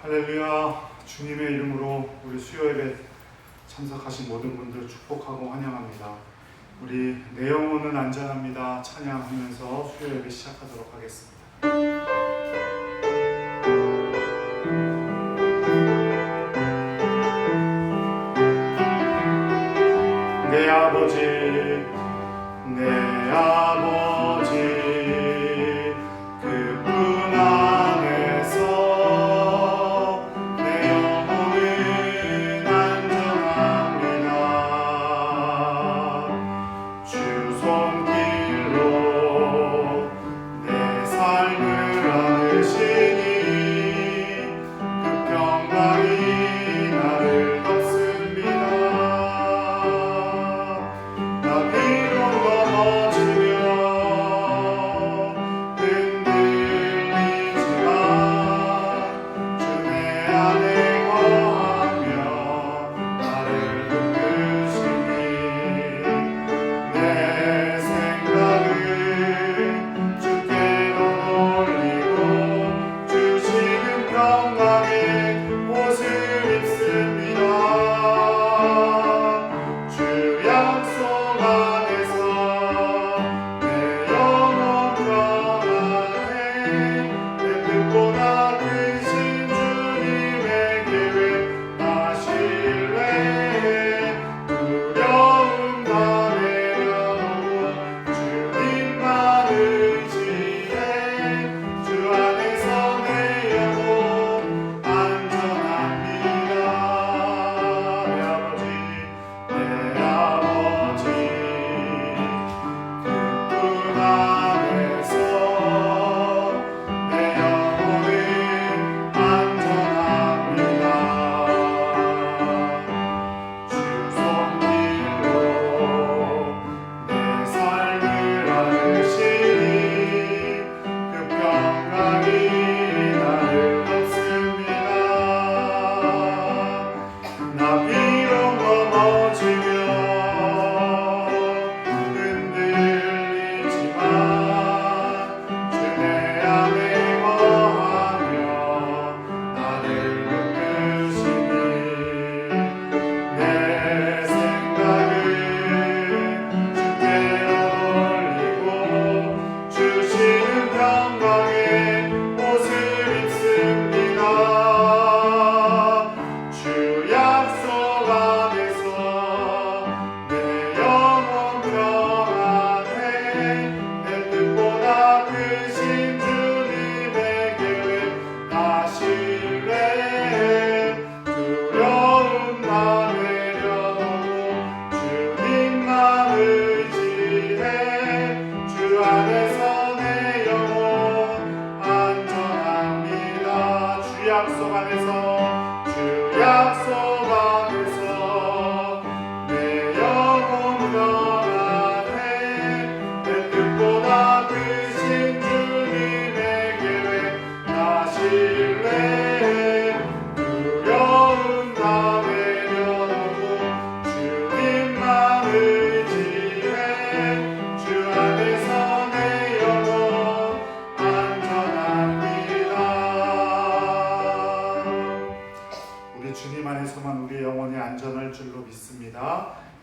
할렐루야. 주님의 이름으로 우리 수요 예배 참석하신 모든 분들 축복하고 환영합니다. 우리 내 영혼은 안전합니다 찬양하면서 수요 예배 시작하도록 하겠습니다. 내 아버지, 내 아버지, 그뿐 안에서 내 영혼은 안전합니다. 주 손길로 내 삶을 안으시니 그 평강이 나를 덮습니다.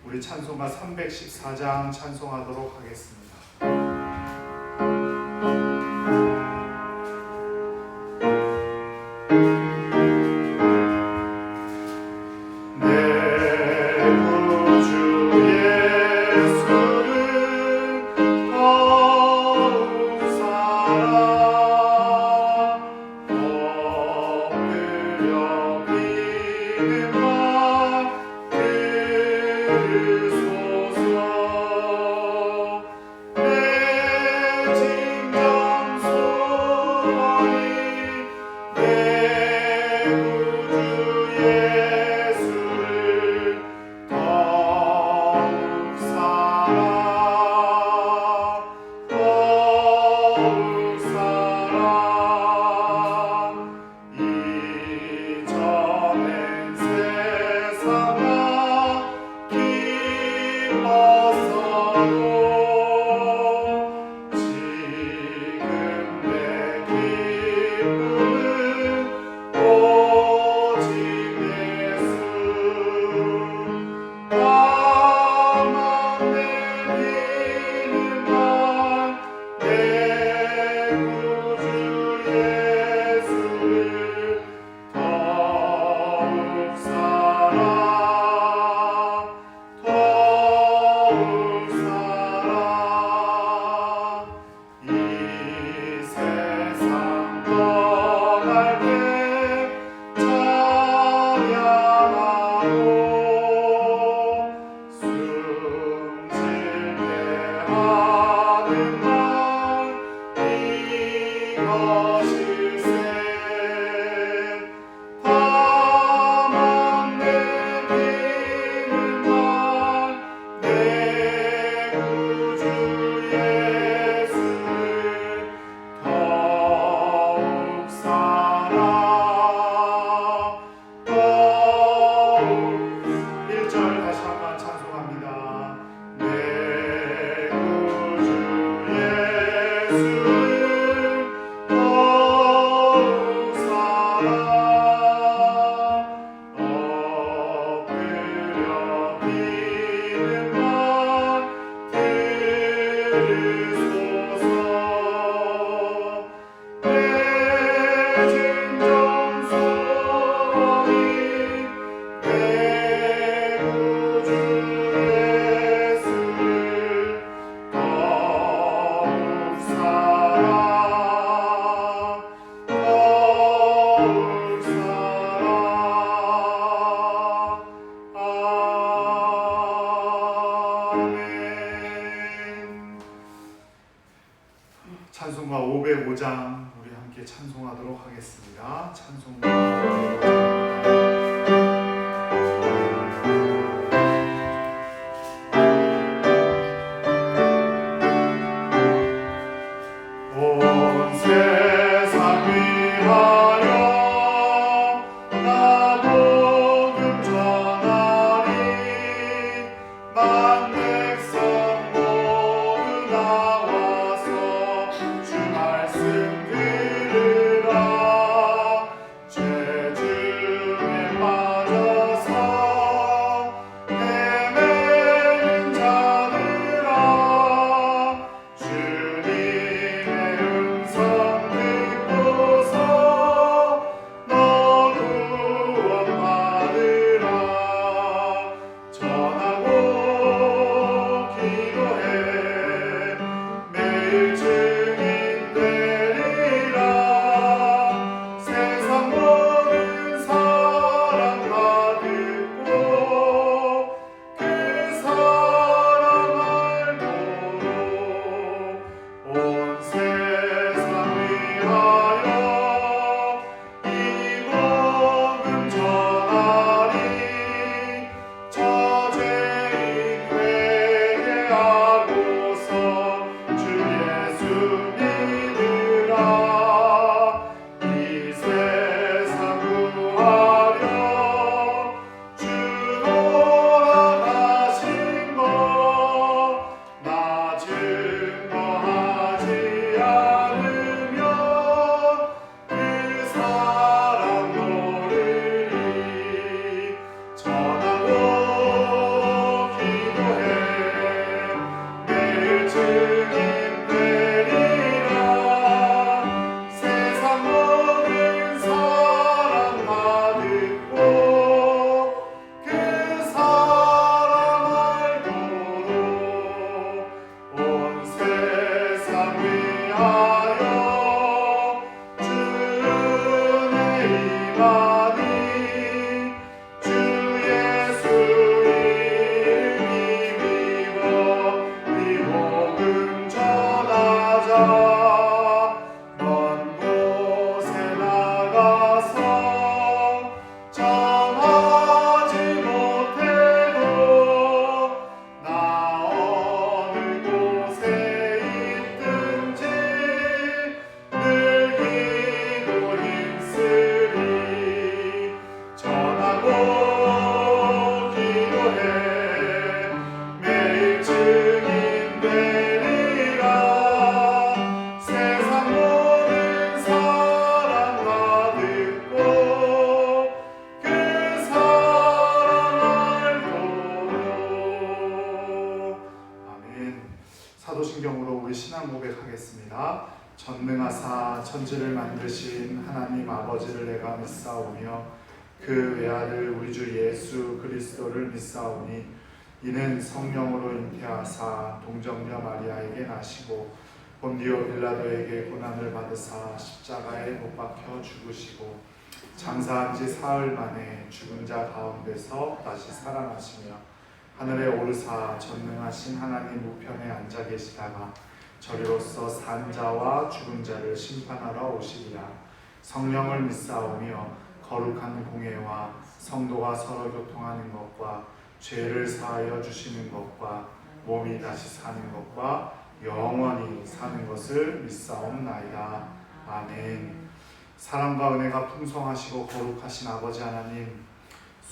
우리 찬송가 314장 찬송하도록 하겠습니다. 5장 우리 함께 찬송하도록 하겠습니다. 찬송 사도신경으로 우리 신앙 고백하겠습니다. 전능하사 천지를 만드신 하나님 아버지를 내가 믿사오며 그 외아들 우리 주 예수 그리스도를 믿사오니 이는 성령으로 잉태하사 동정녀 마리아에게 나시고 본디오 빌라도에게 고난을 받으사 십자가에 못 박혀 죽으시고 장사한 지 사흘 만에 죽은 자 가운데서 다시 살아나시며 하늘에 오르사 전능하신 하나님 우편에 앉아 계시다가 저리로서 산 자와 죽은 자를 심판하러 오시리라. 성령을 믿사오며 거룩한 공회와 성도가 서로 교통하는 것과 죄를 사하여 주시는 것과 몸이 다시 사는 것과 영원히 사는 것을 믿사옵나이다. 아멘. 사랑과 은혜가 풍성하시고 거룩하신 아버지 하나님,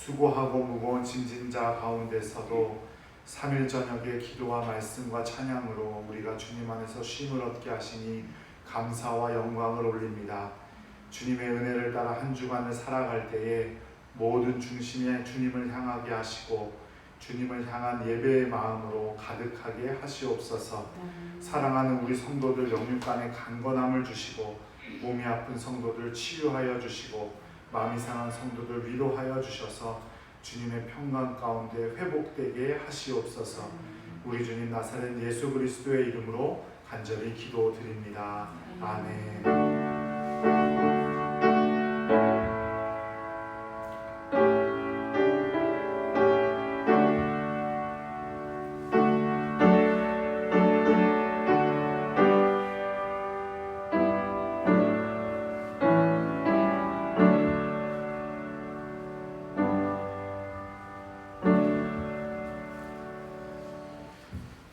수고하고 무거운 짐진 자 가운데서도 3일 저녁에 기도와 말씀과 찬양으로 우리가 주님 안에서 쉼을 얻게 하시니 감사와 영광을 올립니다. 주님의 은혜를 따라 한 주간을 살아갈 때에 모든 중심에 주님을 향하게 하시고 주님을 향한 예배의 마음으로 가득하게 하시옵소서. 사랑하는 우리 성도들 영육간에 강건함을 주시고 몸이 아픈 성도들 치유하여 주시고 마음이 상한 성도들 위로하여 주셔서 주님의 평강 가운데 회복되게 하시옵소서. 우리 주님 나사렛 예수 그리스도의 이름으로 간절히 기도드립니다. 아멘.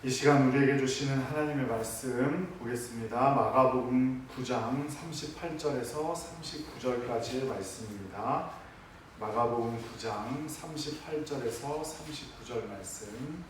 이 시간 우리에게 주시는 하나님의 말씀 보겠습니다. 마가복음 9장 38절에서 39절까지의 말씀입니다. 마가복음 9장 38절에서 39절 말씀.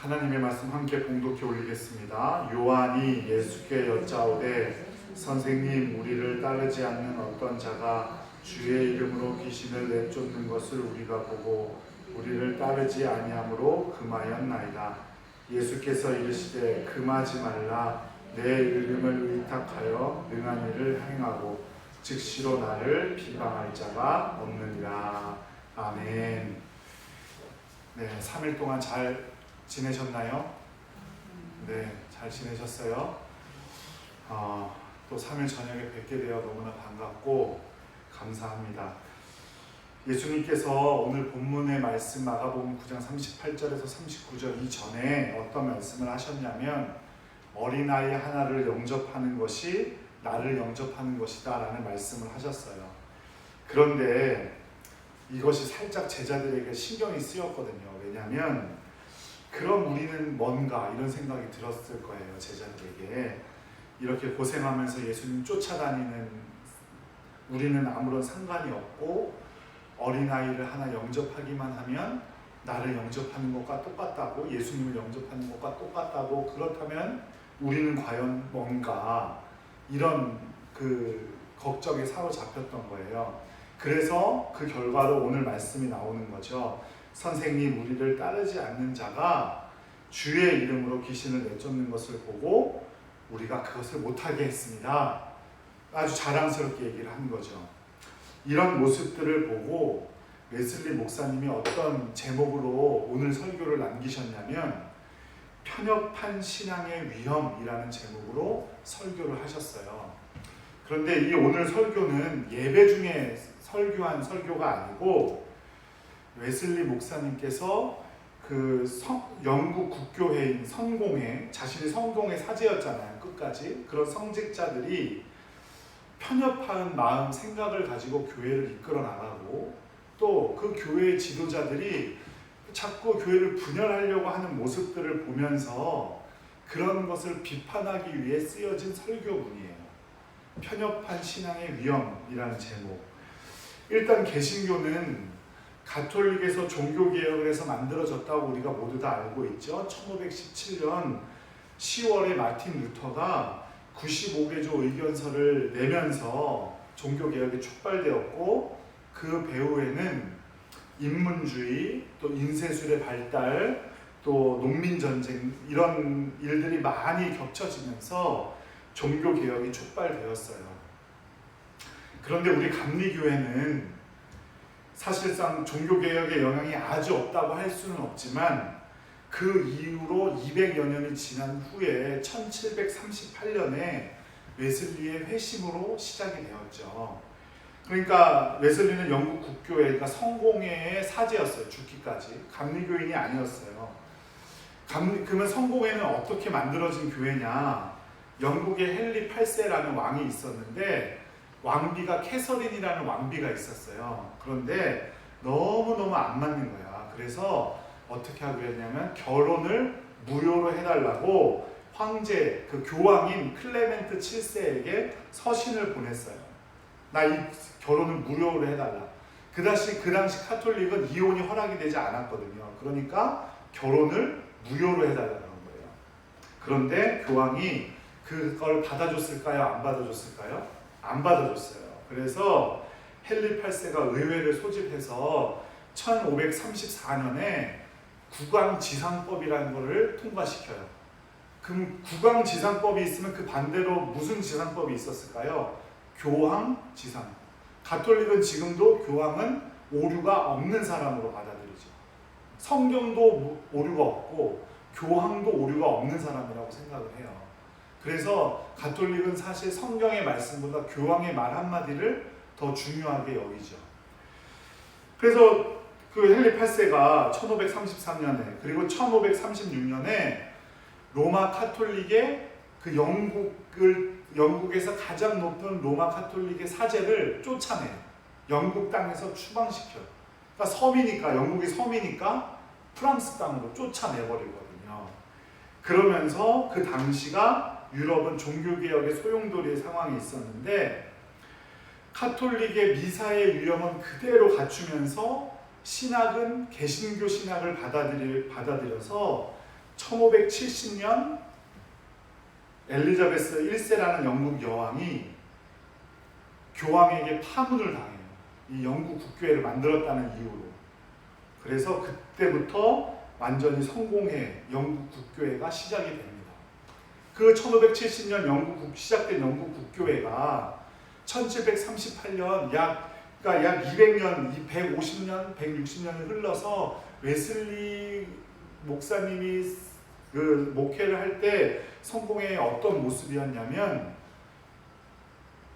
하나님의 말씀 함께 봉독해 올리겠습니다. 요한이 예수께 여짜오되 선생님, 우리를 따르지 않는 어떤 자가 주의 이름으로 귀신을 내쫓는 것을 우리가 보고 우리를 따르지 아니함으로 금하였나이다. 예수께서 이르시되 금하지 말라. 내 이름을 의탁하여 능한 일을 행하고 즉시로 나를 비방할 자가 없느니라. 아멘. 네, 3일 동안 잘 지내셨나요? 네, 잘 지내셨어요? 또 3일 저녁에 뵙게 되어 너무나 반갑고 감사합니다. 예수님께서 오늘 본문의 말씀 마가복음 9장 38절에서 39절 이전에 어떤 말씀을 하셨냐면 어린아이 하나를 영접하는 것이 나를 영접하는 것이다 라는 말씀을 하셨어요. 그런데 이것이 살짝 제자들에게 신경이 쓰였거든요. 왜냐하면 그럼 우리는 뭔가 이런 생각이 들었을 거예요. 제자들에게 이렇게 고생하면서 예수님 쫓아다니는 우리는 아무런 상관이 없고 어린아이를 하나 영접하기만 하면 나를 영접하는 것과 똑같다고, 예수님을 영접하는 것과 똑같다고, 그렇다면 우리는 과연 뭔가, 이런 그 걱정에 사로잡혔던 거예요. 그래서 그 결과로 오늘 말씀이 나오는 거죠. 선생님, 우리를 따르지 않는 자가 주의 이름으로 귀신을 내쫓는 것을 보고 우리가 그것을 못하게 했습니다. 아주 자랑스럽게 얘기를 한 거죠. 이런 모습들을 보고 웨슬리 목사님이 어떤 제목으로 오늘 설교를 남기셨냐면 편협한 신앙의 위험이라는 제목으로 설교를 하셨어요. 그런데 이 오늘 설교는 예배 중에 설교한 설교가 아니고 웨슬리 목사님께서 영국 국교회인 성공회, 자신이 성공회 사제였잖아요. 끝까지. 그런 성직자들이 편협한 마음, 생각을 가지고 교회를 이끌어 나가고 또 그 교회의 지도자들이 자꾸 교회를 분열하려고 하는 모습들을 보면서 그런 것을 비판하기 위해 쓰여진 설교문이에요. 편협한 신앙의 위험이라는 제목. 일단 개신교는 가톨릭에서 종교개혁을 해서 만들어졌다고 우리가 모두 다 알고 있죠. 1517년 10월에 마틴 루터가 95개조 의견서를 내면서 종교개혁이 촉발되었고 그 배후에는 인문주의, 또 인쇄술의 발달, 또 농민전쟁 이런 일들이 많이 겹쳐지면서 종교개혁이 촉발되었어요. 그런데 우리 감리교회는 사실상 종교개혁의 영향이 아주 없다고 할 수는 없지만 그 이후로 200여 년이 지난 후에 1738년에 웨슬리의 회심으로 시작이 되었죠. 그러니까 웨슬리는 영국 국교회, 그러니까 성공회의 사제였어요. 죽기까지. 감리교인이 아니었어요. 그러면 성공회는 어떻게 만들어진 교회냐? 영국의 헨리 8세라는 왕이 있었는데 왕비가 캐서린이라는 왕비가 있었어요. 그런데 너무너무 안 맞는 거야. 그래서 어떻게 하기로 했냐면 결혼을 무효로 해달라고 황제, 그 교황인 클레멘트 7세에게 서신을 보냈어요. 나 이 결혼을 무효로 해달라. 그 당시 카톨릭은 이혼이 허락이 되지 않았거든요. 그러니까 결혼을 무효로 해달라는 거예요. 그런데 교황이 그걸 받아줬을까요? 안 받아줬을까요? 안 받아줬어요. 그래서 헨리 8세가 의회를 소집해서 1534년에 국왕지상법이라는 것을 통과시켜요. 그럼 국왕지상법이 있으면 그 반대로 무슨 지상법이 있었을까요? 교황지상. 가톨릭은 지금도 교황은 오류가 없는 사람으로 받아들이죠. 성경도 오류가 없고 교황도 오류가 없는 사람이라고 생각을 해요. 그래서 가톨릭은 사실 성경의 말씀보다 교황의 말 한마디를 더 중요하게 여기죠. 그래서 그 헨리 8세가 1533년에 그리고 1536년에 로마 카톨릭의 그 영국에서 가장 높은 로마 카톨릭의 사제를 쫓아내요. 영국 땅에서 추방시켜요. 그러니까 섬이니까, 영국이 섬이니까 프랑스 땅으로 쫓아내버리거든요. 그러면서 그 당시가 유럽은 종교개혁의 소용돌이의 상황이 있었는데, 카톨릭의 미사의 유형은 그대로 갖추면서 신학은 개신교 신학을 받아들여서 1570년 엘리자베스 1세라는 영국 여왕이 교황에게 파문을 당해요. 이 영국 국교회를 만들었다는 이유로. 그래서 그때부터 완전히 성공해 영국 국교회가 시작이 됩니다. 그 1570년 시작된 영국 국교회가 1738년 약 200년, 150년, 160년을 흘러서 웨슬리 목사님이 그 목회를 할 때 성공의 어떤 모습이었냐면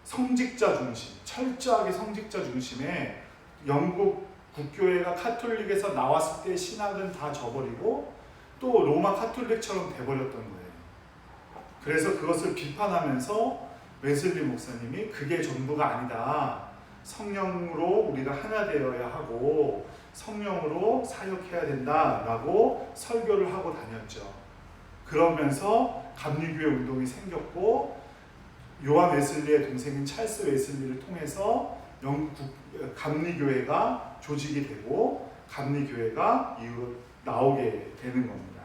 성직자 중심, 철저하게 성직자 중심에 영국 국교회가 카톨릭에서 나왔을 때 신학은 다 져버리고 또 로마 카톨릭처럼 돼버렸던 거예요. 그래서 그것을 비판하면서 웨슬리 목사님이 그게 전부가 아니다. 성령으로 우리가 하나 되어야 하고 성령으로 사역해야 된다라고 설교를 하고 다녔죠. 그러면서 감리교회 운동이 생겼고 요한 웨슬리의 동생인 찰스 웨슬리를 통해서 영국 감리교회가 조직이 되고 감리교회가 이후로 나오게 되는 겁니다.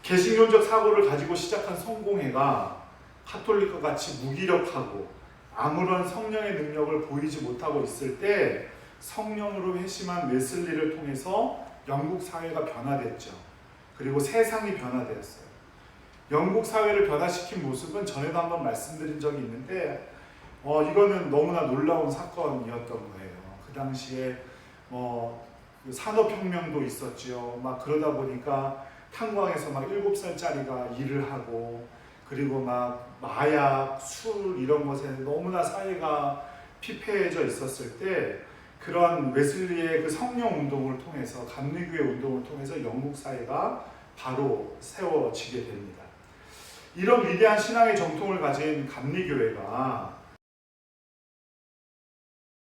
개신교적 사고를 가지고 시작한 성공회가 카톨릭과 같이 무기력하고 아무런 성령의 능력을 보이지 못하고 있을 때 성령으로 회심한 웨슬리를 통해서 영국 사회가 변화됐죠. 그리고 세상이 변화되었어요. 영국 사회를 변화시킨 모습은 전에도 한번 말씀드린 적이 있는데 이거는 너무나 놀라운 사건이었던 거예요. 그 당시에 산업혁명도 있었죠. 막 그러다 보니까 탄광에서 막 7살짜리가 일을 하고 그리고 막 마약, 술 이런 것에 너무나 사회가 피폐해져 있었을 때 그런 웨슬리의 그 성령 운동을 통해서 감리교회 운동을 통해서 영국 사회가 바로 세워지게 됩니다. 이런 위대한 신앙의 정통을 가진 감리교회가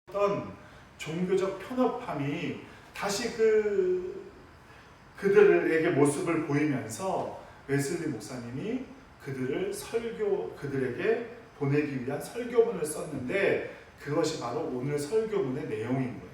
어떤 종교적 편협함이 다시 그들에게 모습을 보이면서 웨슬리 목사님이 그들에게 보내기 위한 설교문을 썼는데 그것이 바로 오늘 설교문의 내용인 거예요.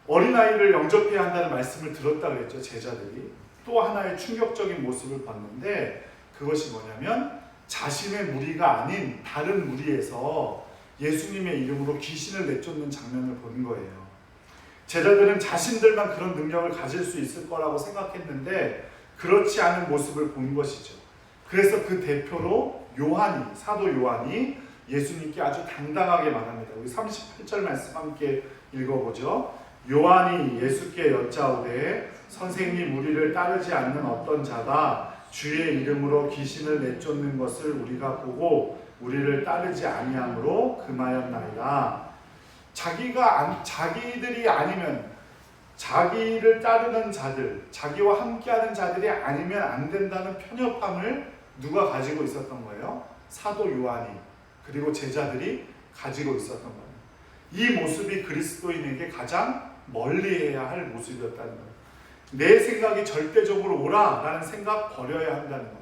어린아이를 영접해야 한다는 말씀을 들었다 그랬죠, 제자들이. 또 하나의 충격적인 모습을 봤는데 그것이 뭐냐면 자신의 무리가 아닌 다른 무리에서 예수님의 이름으로 귀신을 내쫓는 장면을 본 거예요. 제자들은 자신들만 그런 능력을 가질 수 있을 거라고 생각했는데 그렇지 않은 모습을 본 것이죠. 그래서 그 대표로 사도 요한이 예수님께 아주 당당하게 말합니다. 우리 38절 말씀 함께 읽어보죠. 요한이 예수께 여짜오되 선생님 우리를 따르지 않는 어떤 자가 주의 이름으로 귀신을 내쫓는 것을 우리가 보고 우리를 따르지 아니함으로 금하였나이다. 자기들이 아니면 자기를 따르는 자들, 자기와 함께하는 자들이 아니면 안 된다는 편협함을 누가 가지고 있었던 거예요? 사도 요한이 그리고 제자들이 가지고 있었던 거예요. 이 모습이 그리스도인에게 가장 멀리해야 할 모습이었다는 거예요. 내 생각이 절대적으로 옳아라는 생각 버려야 한다는 거예요.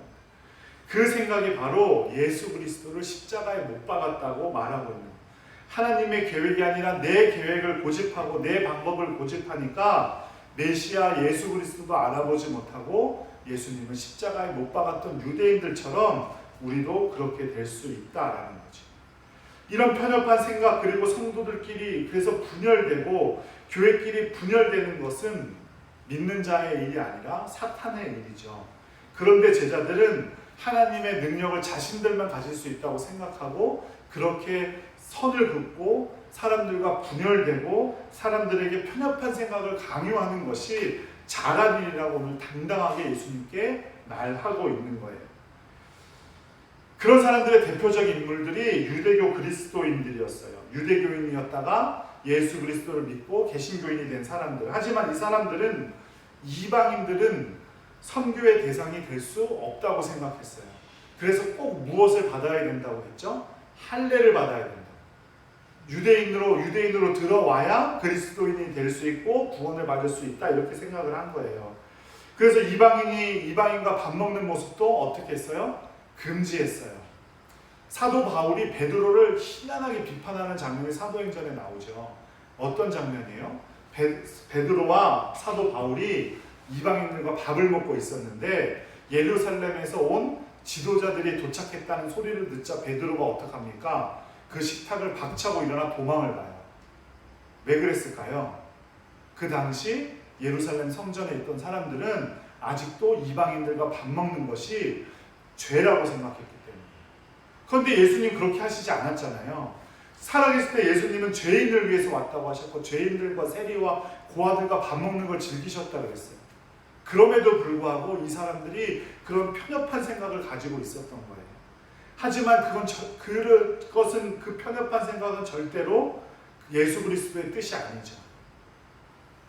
그 생각이 바로 예수 그리스도를 십자가에 못 박았다고 말하고 있는 거예요. 하나님의 계획이 아니라 내 계획을 고집하고 내 방법을 고집하니까 메시아 예수 그리스도도 알아보지 못하고 예수님은 십자가에 못 박았던 유대인들처럼 우리도 그렇게 될 수 있다라는 거죠. 이런 편협한 생각 그리고 성도들끼리 그래서 분열되고 교회끼리 분열되는 것은 믿는 자의 일이 아니라 사탄의 일이죠. 그런데 제자들은 하나님의 능력을 자신들만 가질 수 있다고 생각하고 그렇게 선을 긋고 사람들과 분열되고 사람들에게 편협한 생각을 강요하는 것이 잘한 일이라고 오늘 당당하게 예수님께 말하고 있는 거예요. 그런 사람들의 대표적인 인물들이 유대교 그리스도인들이었어요. 유대교인이었다가 예수 그리스도를 믿고 개신교인이 된 사람들. 하지만 이 사람들은 이방인들은 선교의 대상이 될 수 없다고 생각했어요. 그래서 꼭 무엇을 받아야 된다고 했죠? 할례를 받아야 된다. 유대인으로 들어와야 그리스도인이 될 수 있고 구원을 받을 수 있다, 이렇게 생각을 한 거예요. 그래서 이방인과 밥 먹는 모습도 어떻게 했어요? 금지했어요. 사도 바울이 베드로를 희난하게 비판하는 장면이 사도행전에 나오죠. 어떤 장면이에요? 베드로와 사도 바울이 이방인들과 밥을 먹고 있었는데 예루살렘에서 온 지도자들이 도착했다는 소리를 듣자 베드로가 어떡합니까? 그 식탁을 박차고 일어나 도망을 가요. 왜 그랬을까요? 그 당시 예루살렘 성전에 있던 사람들은 아직도 이방인들과 밥 먹는 것이 죄라고 생각했기 때문에. 그런데 예수님 그렇게 하시지 않았잖아요. 살아계실 때 예수님은 죄인을 위해서 왔다고 하셨고 죄인들과 세리와 고아들과 밥 먹는 걸 즐기셨다고 그랬어요. 그럼에도 불구하고 이 사람들이 그런 편협한 생각을 가지고 있었던 거예요. 하지만 그것은 그 편협한 생각은 절대로 예수 그리스도의 뜻이 아니죠.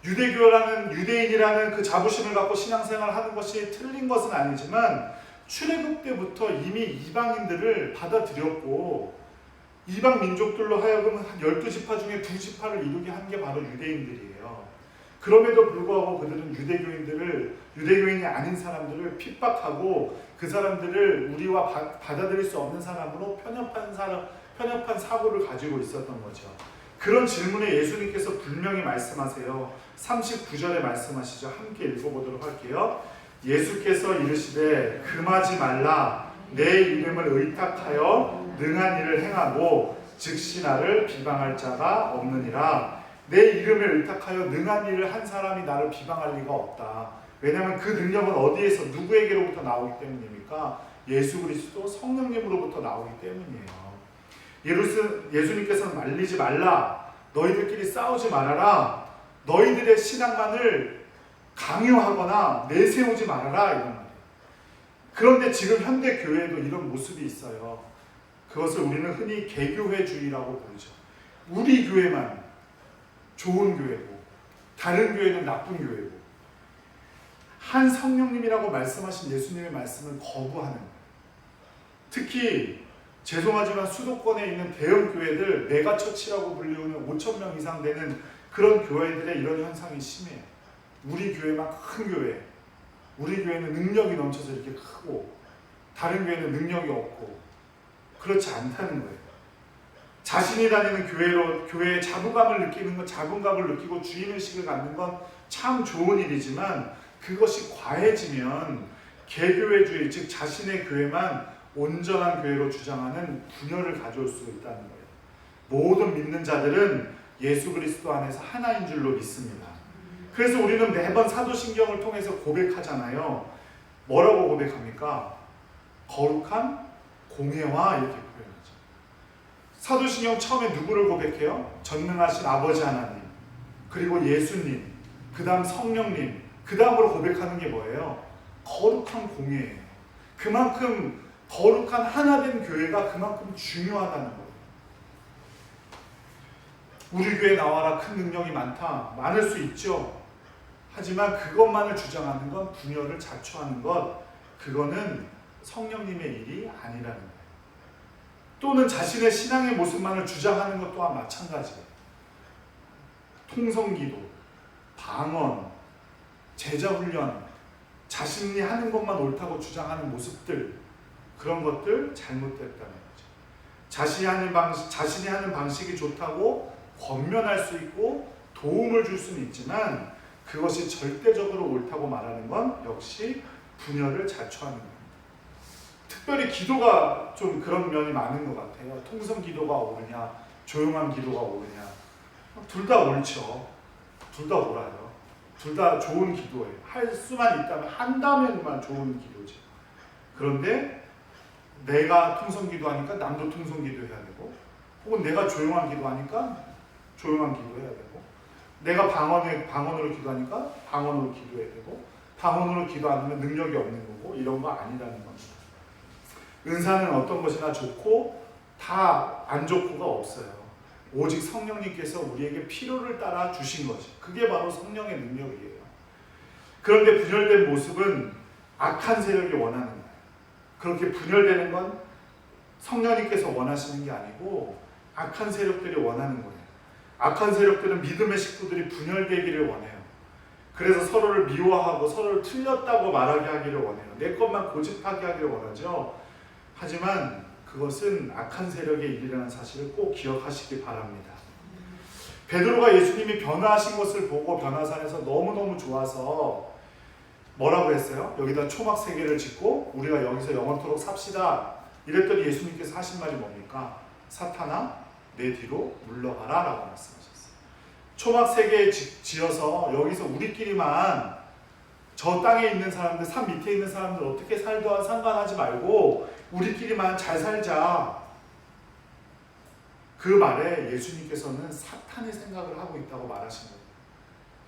유대인이라는 그 자부심을 갖고 신앙생활을 하는 것이 틀린 것은 아니지만 출애굽 때부터 이미 이방인들을 받아들였고 이방 민족들로 하여금 한 12지파 중에 2지파를 이루게 한 게 바로 유대인들이에요. 그럼에도 불구하고 그들은 유대교인이 아닌 사람들을 핍박하고 그 사람들을 우리와 받아들일 수 없는 사람으로 편협한 사고를 가지고 있었던 거죠. 그런 질문에 예수님께서 분명히 말씀하세요. 39절에 말씀하시죠. 함께 읽어보도록 할게요. 예수께서 이르시되 금하지 말라. 내 이름을 의탁하여 능한 일을 행하고 즉시 나를 비방할 자가 없느니라. 내 이름을 의탁하여 능한 일을 한 사람이 나를 비방할 리가 없다. 왜냐하면 그 능력은 어디에서 누구에게로부터 나오기 때문입니까? 예수 그리스도 성령님으로부터 나오기 때문이에요. 예수님께서는 말리지 말라. 너희들끼리 싸우지 말아라. 너희들의 신앙만을 강요하거나 내세우지 말아라, 이런 말이에요. 그런데 지금 현대 교회에도 이런 모습이 있어요. 그것을 우리는 흔히 개교회주의라고 부르죠. 우리 교회만 좋은 교회고 다른 교회는 나쁜 교회고 한 성령님이라고 말씀하신 예수님의 말씀을 거부하는 거예요. 특히 죄송하지만 수도권에 있는 대형 교회들 메가처치라고 불리우는 5,000명 이상 되는 그런 교회들의 이런 현상이 심해요. 우리 교회만 큰 교회, 우리 교회는 능력이 넘쳐서 이렇게 크고 다른 교회는 능력이 없고 그렇지 않다는 거예요. 자신이 다니는 교회에 자부감을 느끼고 주인의식을 갖는 건 참 좋은 일이지만 그것이 과해지면 개교회주의, 즉 자신의 교회만 온전한 교회로 주장하는 분열을 가져올 수 있다는 거예요. 모든 믿는 자들은 예수 그리스도 안에서 하나인 줄로 믿습니다. 그래서 우리는 매번 사도신경을 통해서 고백하잖아요. 뭐라고 고백합니까? 거룩한 공예와 이렇게 표현하죠. 사도신경 처음에 누구를 고백해요? 전능하신 아버지 하나님, 그리고 예수님, 그 다음 성령님, 그 다음으로 고백하는 게 뭐예요? 거룩한 공예예요. 그만큼 거룩한 하나된 교회가 그만큼 중요하다는 거예요. 우리 교회 나와라, 큰 능력이 많을 수 있죠. 하지만 그것만을 주장하는 건 분열을 자초하는 것, 그거는 성령님의 일이 아니라는 거예요. 또는 자신의 신앙의 모습만을 주장하는 것 또한 마찬가지예요. 통성기도, 방언, 제자훈련, 자신이 하는 것만 옳다고 주장하는 모습들, 그런 것들 잘못됐다는 거죠. 자신이 하는 방식이 좋다고 권면할 수 있고 도움을 줄 수는 있지만 그것이 절대적으로 옳다고 말하는 건 역시 분열을 자초하는 겁니다. 특별히 기도가 좀 그런 면이 많은 것 같아요. 통성 기도가 옳으냐, 조용한 기도가 옳으냐, 둘 다 옳죠. 둘 다 옳아요. 둘 다 좋은 기도예요. 할 수만 있다면 한다면만 좋은 기도죠. 그런데 내가 통성 기도하니까 남도 통성 기도해야 되고, 혹은 내가 조용한 기도하니까 조용한 기도해야 되고, 내가 방언으로 기도하니까 방언으로 기도해야 되고, 방언으로 기도 안 하면 능력이 없는 거고, 이런 거 아니라는 겁니다. 은사는 어떤 것이나 좋고 다 안 좋고가 없어요. 오직 성령님께서 우리에게 필요를 따라 주신 거죠. 그게 바로 성령의 능력이에요. 그런데 분열된 모습은 악한 세력이 원하는 거예요. 그렇게 분열되는 건 성령님께서 원하시는 게 아니고 악한 세력들이 원하는 거예요. 악한 세력들은 믿음의 식구들이 분열되기를 원해요. 그래서 서로를 미워하고 서로를 틀렸다고 말하게 하기를 원해요. 내 것만 고집하게 하기를 원하죠. 하지만 그것은 악한 세력의 일이라는 사실을 꼭 기억하시기 바랍니다. 베드로가 예수님이 변화하신 것을 보고 변화산에서 너무너무 좋아서 뭐라고 했어요? 여기다 초막 3개를 짓고 우리가 여기서 영원토록 삽시다. 이랬더니 예수님께서 하신 말이 뭡니까? 사탄아 내 뒤로 물러가라 라고 말씀하셨어요. 초막 3개 지어서 여기서 우리끼리만 저 땅에 있는 사람들, 산 밑에 있는 사람들 어떻게 살든 상관하지 말고 우리끼리만 잘 살자. 그 말에 예수님께서는 사탄의 생각을 하고 있다고 말하신 거예요.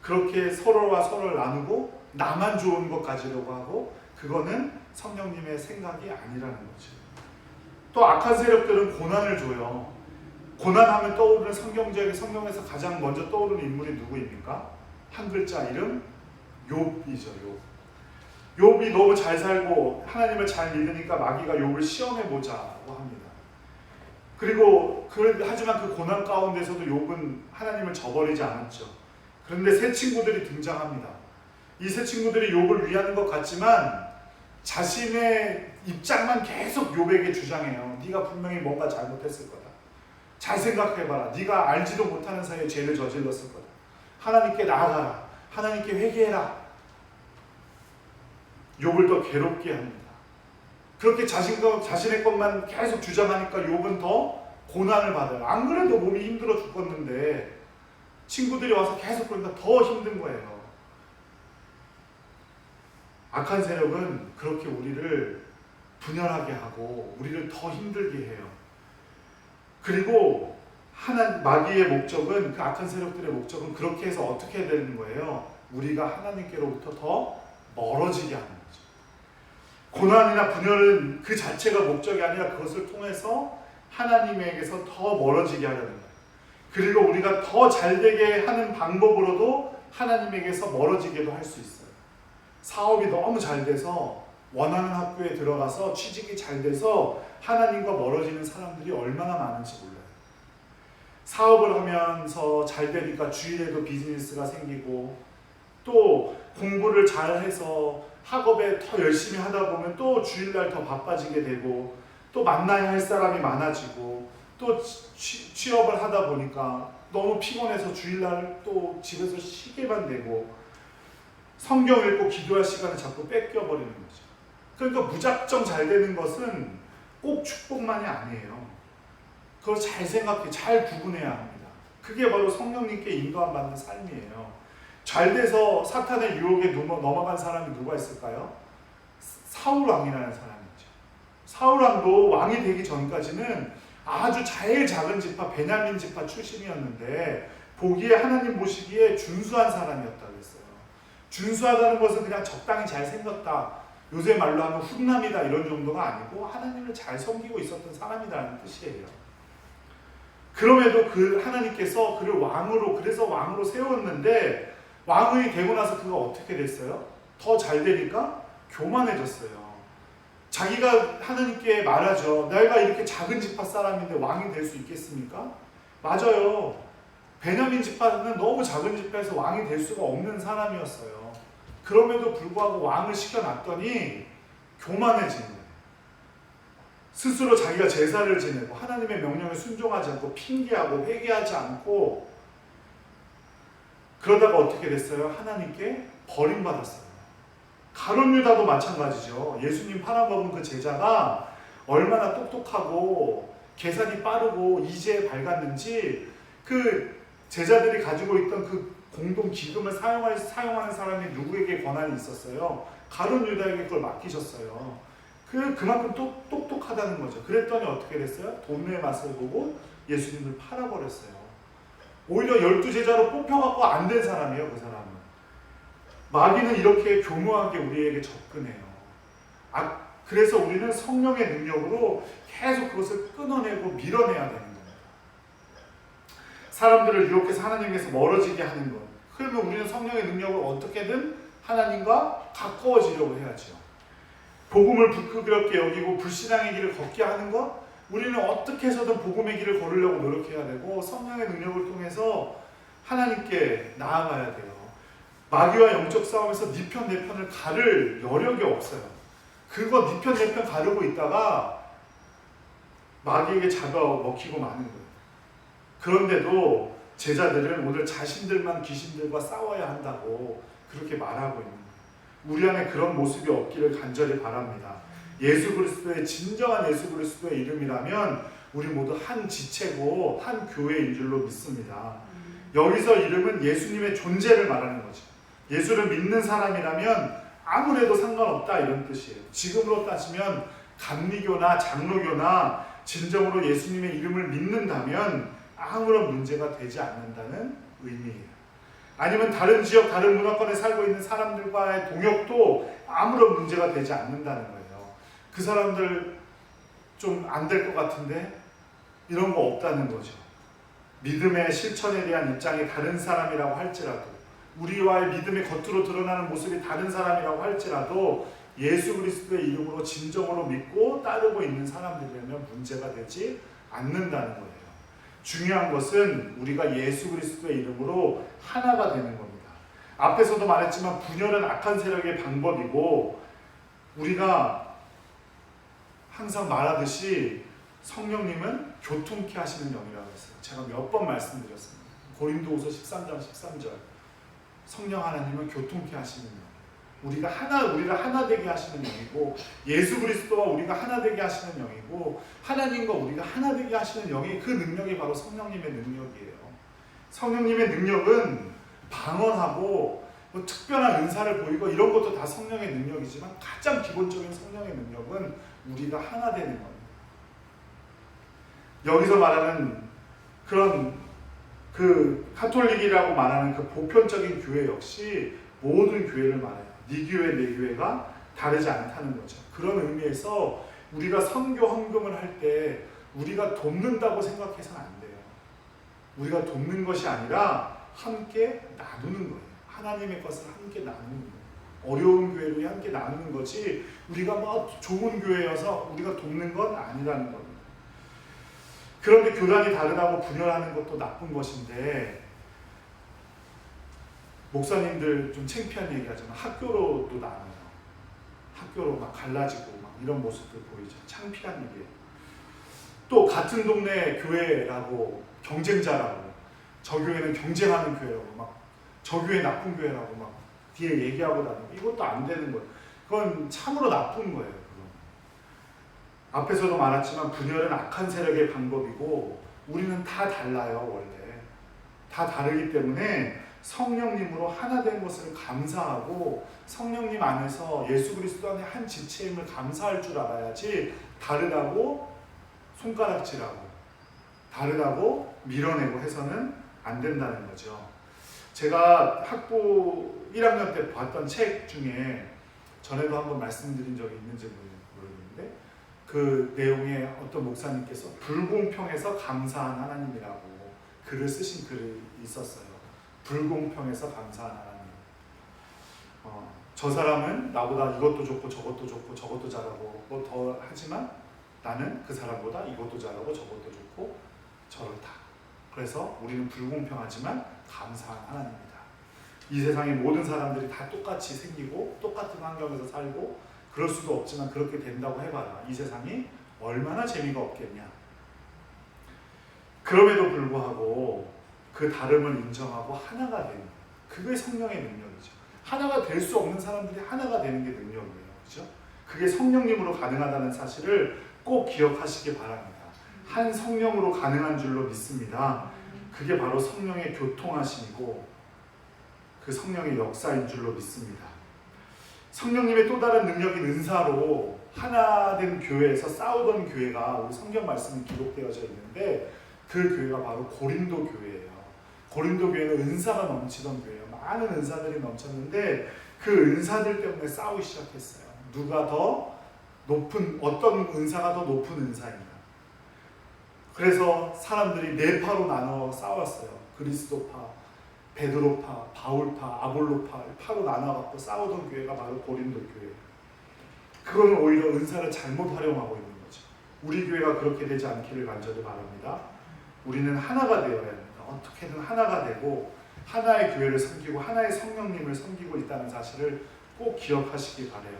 그렇게 서로와 서로를 나누고 나만 좋은 것 가지려고 하고 그거는 성령님의 생각이 아니라는 거죠. 또 악한 세력들은 고난을 줘요. 고난하면 떠오르는 성경에서 가장 먼저 떠오르는 인물이 누구입니까? 한 글자 이름 욥이죠. 욥이 너무 잘 살고 하나님을 잘 믿으니까 마귀가 욥을 시험해보자고 합니다. 그리고 하지만 그 고난 가운데서도 욥은 하나님을 저버리지 않았죠. 그런데 새 친구들이 등장합니다. 이 새 친구들이 욥을 위하는 것 같지만 자신의 입장만 계속 욥에게 주장해요. 네가 분명히 뭔가 잘못했을 거다. 잘 생각해봐라. 네가 알지도 못하는 사이에 죄를 저질렀을 거다. 하나님께 나아가라. 하나님께 회개해라. 욥을 더 괴롭게 합니다. 그렇게 자신의 것만 계속 주장하니까 욥은 더 고난을 받아요. 안 그래도 몸이 힘들어 죽었는데 친구들이 와서 계속 그러니까 더 힘든 거예요. 악한 세력은 그렇게 우리를 분열하게 하고 우리를 더 힘들게 해요. 그리고 마귀의 목적은, 그 악한 세력들의 목적은 그렇게 해서 어떻게 되는 거예요? 우리가 하나님께로부터 더 멀어지게 하는 거죠. 고난이나 분열은 그 자체가 목적이 아니라 그것을 통해서 하나님에게서 더 멀어지게 하려는 거예요. 그리고 우리가 더 잘되게 하는 방법으로도 하나님에게서 멀어지게도 할 수 있어요. 사업이 너무 잘 돼서 원하는 학교에 들어가서 취직이 잘 돼서 하나님과 멀어지는 사람들이 얼마나 많은지 몰라요. 사업을 하면서 잘 되니까 주일에도 비즈니스가 생기고, 또 공부를 잘 해서 학업에 더 열심히 하다 보면 또 주일날 더 바빠지게 되고, 또 만나야 할 사람이 많아지고, 또 취업을 하다 보니까 너무 피곤해서 주일날 또 집에서 쉬게만 되고, 성경 읽고 기도할 시간을 자꾸 뺏겨버리는 거죠. 그러니까 무작정 잘 되는 것은 꼭 축복만이 아니에요. 그걸 잘 생각해, 잘 구분해야 합니다. 그게 바로 성령님께 인도함 받는 삶이에요. 잘 돼서 사탄의 유혹에 넘어간 사람이 누가 있을까요? 사울 왕이라는 사람이죠. 사울 왕도 왕이 되기 전까지는 아주 제일 작은 지파 베냐민 지파 출신이었는데 보기에 하나님 보시기에 준수한 사람이었다고 했어요. 준수하다는 것은 그냥 적당히 잘 생겼다, 요새 말로 하면 훈남이다 이런 정도가 아니고 하나님을 잘 섬기고 있었던 사람이라는 뜻이에요. 그럼에도 그 하나님께서 그를 그래서 왕으로 세웠는데, 왕이 되고 나서 그가 어떻게 됐어요? 더 잘 되니까 교만해졌어요. 자기가 하나님께 말하죠. 내가 이렇게 작은 지파 사람인데 왕이 될 수 있겠습니까? 맞아요. 베냐민 지파는 너무 작은 지파에서 왕이 될 수가 없는 사람이었어요. 그럼에도 불구하고 왕을 시켜놨더니 교만해진 거예요. 스스로 자기가 제사를 지내고 하나님의 명령에 순종하지 않고 핑계하고 회개하지 않고, 그러다가 어떻게 됐어요? 하나님께 버림받았어요. 가룟 유다도 마찬가지죠. 예수님 팔아먹은 그 제자가 얼마나 똑똑하고 계산이 빠르고 이제에 밝았는지, 그 제자들이 가지고 있던 그 공동 기금을 사용하는 사람이 누구에게 권한이 있었어요? 가룟 유다에게 그걸 맡기셨어요. 그만큼 똑똑하다는 거죠. 그랬더니 어떻게 됐어요? 돈의 맛을 보고 예수님을 팔아버렸어요. 오히려 12제자로 뽑혀갖고 안 된 사람이에요, 그 사람은. 마귀는 이렇게 교묘하게 우리에게 접근해요. 그래서 우리는 성령의 능력으로 계속 그것을 끊어내고 밀어내야 되는 겁니다. 사람들을 유혹해서 하나님께서 멀어지게 하는 것. 그러면 우리는 성령의 능력을 어떻게든 하나님과 가까워지려고 해야죠. 복음을 부끄럽게 여기고 불신앙의 길을 걷게 하는 것, 우리는 어떻게 해서든 복음의 길을 걸으려고 노력해야 되고 성령의 능력을 통해서 하나님께 나아가야 돼요. 마귀와 영적 싸움에서 네 편 내 편을 가를 여력이 없어요. 그거 네 편 내 편 가르고 있다가 마귀에게 잡아먹히고 마는 거예요. 그런데도 제자들은 오늘 자신들만 귀신들과 싸워야 한다고 그렇게 말하고 있는 거예요. 우리 안에 그런 모습이 없기를 간절히 바랍니다. 예수 그리스도의 진정한 예수 그리스도의 이름이라면 우리 모두 한 지체고 한 교회인 줄로 믿습니다. 여기서 이름은 예수님의 존재를 말하는 거죠. 예수를 믿는 사람이라면 아무래도 상관없다 이런 뜻이에요. 지금으로 따지면 감리교나 장로교나 진정으로 예수님의 이름을 믿는다면 아무런 문제가 되지 않는다는 의미예요. 아니면 다른 지역, 다른 문화권에 살고 있는 사람들과의 동역도 아무런 문제가 되지 않는다는 거예요. 그 사람들 좀 안 될 것 같은데 이런 거 없다는 거죠. 믿음의 실천에 대한 입장이 다른 사람이라고 할지라도, 우리와의 믿음의 겉으로 드러나는 모습이 다른 사람이라고 할지라도 예수 그리스도의 이름으로 진정으로 믿고 따르고 있는 사람들이라면 문제가 되지 않는다는 거예요. 중요한 것은 우리가 예수 그리스도의 이름으로 하나가 되는 겁니다. 앞에서도 말했지만 분열은 악한 세력의 방법이고, 우리가 항상 말하듯이 성령님은 교통케 하시는 영이라고 했어요. 제가 몇 번 말씀드렸습니다. 고린도후서 13장 13절, 성령 하나님은 교통케 하시는 영, 우리를 하나 되게 하시는 영이고, 예수 그리스도와 우리가 하나 되게 하시는 영이고, 하나님과 우리가 하나 되게 하시는 영이, 그 능력이 바로 성령님의 능력이에요. 성령님의 능력은 방언하고 뭐 특별한 은사를 보이고 이런 것도 다 성령의 능력이지만 가장 기본적인 성령의 능력은 우리가 하나 되는 겁니다. 여기서 말하는 그런 그 가톨릭이라고 말하는 그 보편적인 교회 역시 모든 교회를 말해요. 네 교회 내 교회가 다르지 않다는 거죠. 그런 의미에서 우리가 선교 헌금을 할 때 우리가 돕는다고 생각해서는 안 돼요. 우리가 돕는 것이 아니라 함께 나누는 거예요. 하나님의 것을 함께 나누는 거예요. 어려운 교회를 함께 나누는 거지, 우리가 뭐 좋은 교회여서 우리가 돕는 건 아니라는 겁니다. 그런데 교단이 다르다고 분열하는 것도 나쁜 것인데, 목사님들 좀 창피한 얘기하지만 학교로도 나눠요. 학교로 막 갈라지고 막 이런 모습들 보이죠. 창피한 얘기예요. 또 같은 동네 교회라고 경쟁자라고, 저 교회는 경쟁하는 교회라고, 막 저 교회 나쁜 교회라고 막 뒤에 얘기하고 다니고, 이것도 안 되는 거예요. 그건 참으로 나쁜 거예요. 그건. 앞에서도 말했지만 분열은 악한 세력의 방법이고, 우리는 다 달라요. 원래 다 다르기 때문에 성령님으로 하나 된 것을 감사하고, 성령님 안에서 예수 그리스도 안에 한 지체임을 감사할 줄 알아야지, 다르다고 손가락질하고 다르다고 밀어내고 해서는 안 된다는 거죠. 제가 학부 1학년 때 봤던 책 중에, 전에도 한번 말씀드린 적이 있는지 모르겠는데, 그 내용에 어떤 목사님께서 불공평해서 감사한 하나님이라고 글을 쓰신 글이 있었어요. 불공평해서 감사한 하나님. 저 사람은 나보다 이것도 좋고 저것도 좋고 저것도 잘하고 뭐 더 하지만 나는 그 사람보다 이것도 잘하고 저것도 좋고 저렇다. 그래서 우리는 불공평하지만 감사한 하나님이다. 이 세상의 모든 사람들이 다 똑같이 생기고 똑같은 환경에서 살고 그럴 수도 없지만 그렇게 된다고 해봐라. 이 세상이 얼마나 재미가 없겠냐. 그럼에도 불구하고 그 다름을 인정하고 하나가 되는, 그게 성령의 능력이죠. 하나가 될 수 없는 사람들이 하나가 되는 게 능력이에요. 그렇죠? 그게 성령님으로 가능하다는 사실을 꼭 기억하시기 바랍니다. 한 성령으로 가능한 줄로 믿습니다. 그게 바로 성령의 교통하심이고 그 성령의 역사인 줄로 믿습니다. 성령님의 또 다른 능력인 은사로 하나된 교회에서 싸우던 교회가 우리 성경 말씀이 기록되어져 있는데, 그 교회가 바로 고린도 교회예요. 고린도 교회는 은사가 넘치던 교회예요. 많은 은사들이 넘쳤는데 그 은사들 때문에 싸우기 시작했어요. 누가 더 높은, 어떤 은사가 더 높은 은사인가. 그래서 사람들이 네 파로 나눠 싸웠어요. 그리스도파, 베드로파, 바울파, 아볼로파 파로 나눠갖고 싸우던 교회가 바로 고린도 교회. 그거는 오히려 은사를 잘못 활용하고 있는 거죠. 우리 교회가 그렇게 되지 않기를 간절히 바랍니다. 우리는 하나가 되어야 합니다. 어떻게든 하나가 되고 하나의 교회를 섬기고 하나의 성령님을 섬기고 있다는 사실을 꼭 기억하시기 바라요.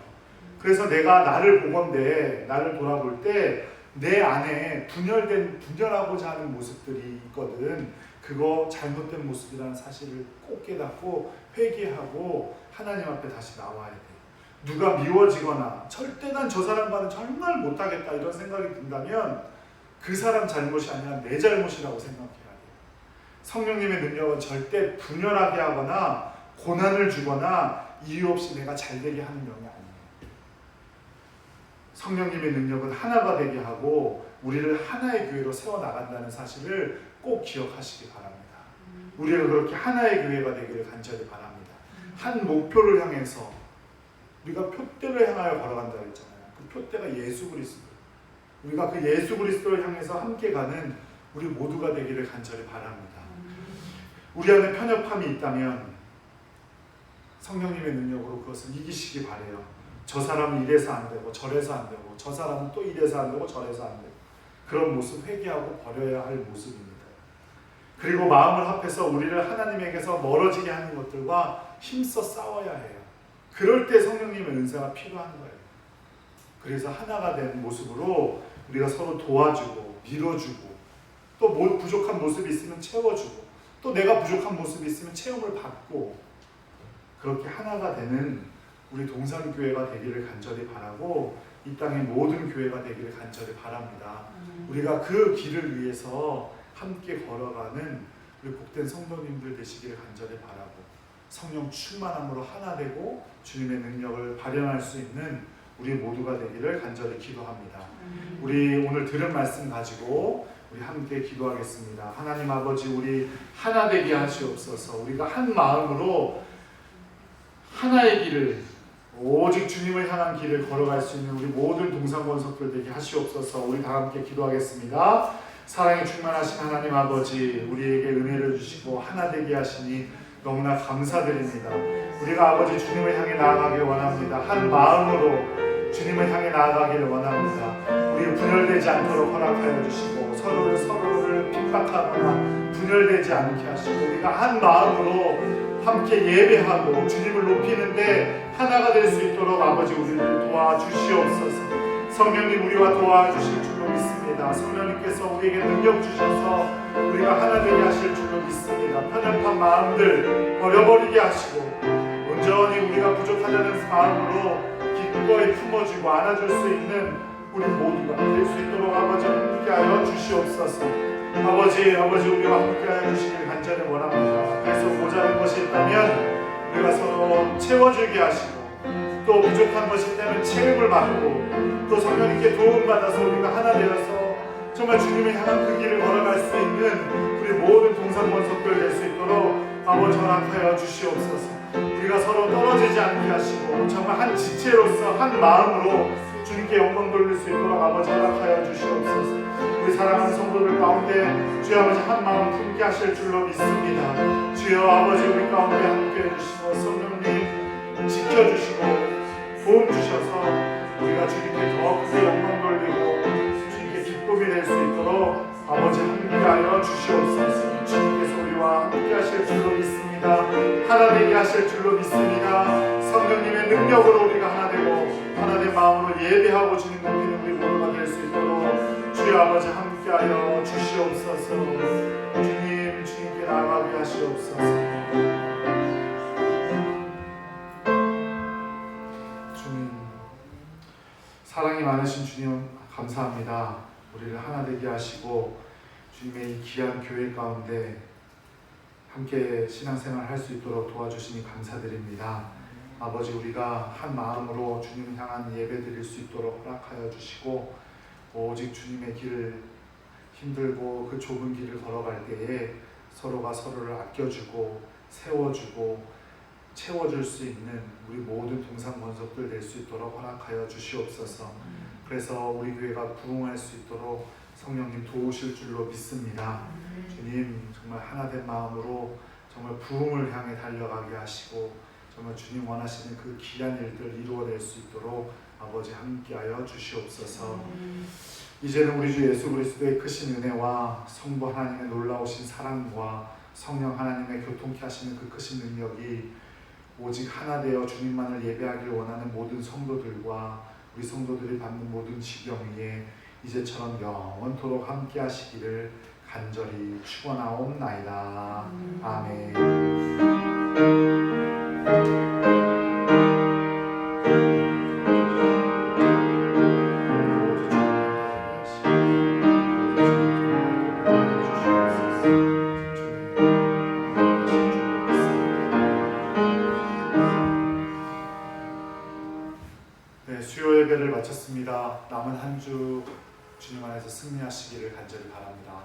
그래서 내가 나를 보건대, 나를 돌아볼 때 내 안에 분열하고자 하는 모습들이 있거든. 그거 잘못된 모습이라는 사실을 꼭 깨닫고 회개하고 하나님 앞에 다시 나와야 돼요. 누가 미워지거나 절대 난 저 사람과는 정말 못하겠다 이런 생각이 든다면 그 사람 잘못이 아니라 내 잘못이라고 생각해야 돼요. 성령님의 능력은 절대 분열하게 하거나 고난을 주거나 이유 없이 내가 잘되게 하는 영이 아니에요. 성령님의 능력은 하나가 되게 하고 우리를 하나의 교회로 세워나간다는 사실을 꼭 기억하시기 바랍니다. 우리가 그렇게 하나의 교회가 되기를 간절히 바랍니다. 한 목표를 향해서 우리가 표대를 향하여 걸어간다고 했잖아요. 그 표대가 예수 그리스도. 우리가 그 예수 그리스도를 향해서 함께 가는 우리 모두가 되기를 간절히 바랍니다. 우리 안에 편협함이 있다면 성령님의 능력으로 그것을 이기시기 바라요. 저 사람은 이래서 안 되고 저래서 안 되고 저 사람은 또 이래서 안 되고 저래서 안 되고 그런 모습 회개하고 버려야 할 모습입니다. 그리고 마음을 합해서 우리를 하나님에게서 멀어지게 하는 것들과 힘써 싸워야 해요. 그럴 때 성령님의 은사가 필요한 거예요. 그래서 하나가 된 모습으로 우리가 서로 도와주고 밀어주고 또 부족한 모습이 있으면 채워주고 또 내가 부족한 모습이 있으면 체험을 받고 그렇게 하나가 되는 우리 동산교회가 되기를 간절히 바라고 이 땅의 모든 교회가 되기를 간절히 바랍니다. 우리가 그 길을 위해서 함께 걸어가는 우리 복된 성도님들 되시기를 간절히 바라고 성령 충만함으로 하나 되고 주님의 능력을 발현할 수 있는 우리 모두가 되기를 간절히 기도합니다. 우리 오늘 들은 말씀 가지고 우리 함께 기도하겠습니다. 하나님 아버지, 우리 하나 되게 하시옵소서. 우리가 한 마음으로 하나의 길을 오직 주님을 향한 길을 걸어갈 수 있는 우리 모든 동산권석들 되게 하시옵소서. 우리 다 함께 기도하겠습니다. 사랑에 충만하신 하나님 아버지, 우리에게 은혜를 주시고 하나 되게 하시니 너무나 감사드립니다. 우리가 아버지 주님을 향해 나아가길 원합니다. 한 마음으로 주님을 향해 나아가기를 원합니다. 우리 분열되지 않도록 허락하여 주시고 서로를 핍박하거나 분열되지 않게 하시고 우리가 한 마음으로 함께 예배하고 주님을 높이는데 하나가 될 수 있도록 아버지 우리를 도와주시옵소서. 성령님 우리와 도와주실 줄로 믿습니다. 성령님께서 우리에게 능력 주셔서 우리가 하나 되게 하실 줄로 믿습니다. 편협한 마음들 버려버리게 하시고 온전히 우리가 부족하다는 마음으로 기꺼이 품어주고 안아줄 수 있는 우리 모두가 될 수 있도록 아버지 함께하여 주시옵소서. 아버지 우리와 함께하여 주시길 간절히 원합니다. 그래서 모자란 것이 있다면 우리가 서로 채워주게 하시고 또 부족한 것이 있다면 체험을 받고 또 성령님께 도움받아서 우리가 하나 되어서 정말 주님을 향한 그 길을 걸어갈 수 있는 우리 모든 동산권석들 될 수 있도록 아버지 허락하여 주시옵소서. 우리가 서로 떨어지지 않게 하시고 정말 한 지체로서 한 마음으로 주님께 영광 돌릴 수 있도록 아버지 허락하여 주시옵소서. 우리 사랑하는 성도들 가운데 주여 아버지 한 마음 품게 하실 줄로 믿습니다. 주여 아버지 우리 가운데 함께해 주시고 성령님 지켜주시고 도움 주셔서 우리가 주님께 더 크게 영광 돌리고 주님께 기쁨이 될 수 있도록 아버지 함께하여 주시옵소서. 주님께서 우리와 함께 하실 줄로 믿습니다. 하나 되게 하실 줄로 믿습니다. 성령님의 능력으로 우리가 하나 되고 하나님의 마음으로 예배하고 주님 높이는 우리 모두가 될 수 있도록 주여 아버지 함께하여 주시옵소서. 주님께 나아가게 하시옵소서. 주님, 사랑이 많으신 주님 감사합니다. 우리를 하나 되게 하시고 주님의 이 귀한 교회 가운데 함께 신앙생활 할 수 있도록 도와주시니 감사드립니다. 아버지 우리가 한 마음으로 주님을 향한 예배 드릴 수 있도록 허락하여 주시고 오직 주님의 길을 힘들고 그 좁은 길을 걸어갈 때에 서로가 서로를 아껴주고 세워주고 채워줄 수 있는 우리 모든 동산권석들 될 수 있도록 허락하여 주시옵소서. 그래서 우리 교회가 부흥할 수 있도록 성령님 도우실 줄로 믿습니다. 주님 정말 하나된 마음으로 정말 부흥을 향해 달려가게 하시고 정말 주님 원하시는 그 귀한 일들 이루어낼 수 있도록 아버지 함께하여 주시옵소서. 이제는 우리 주 예수 그리스도의 크신 은혜와 성부 하나님의 놀라우신 사랑과 성령 하나님의 교통케 하시는 그 크신 능력이 오직 하나 되어 주님만을 예배하길 원하는 모든 성도들과 우리 성도들이 받는 모든 지경 위에 이제처럼 영원토록 함께 하시기를 간절히 축원하옵나이다. 아멘. 네, 수요 예배를 마쳤습니다. 남은 한 주 주님 안에서 승리하시기를 간절히 바랍니다.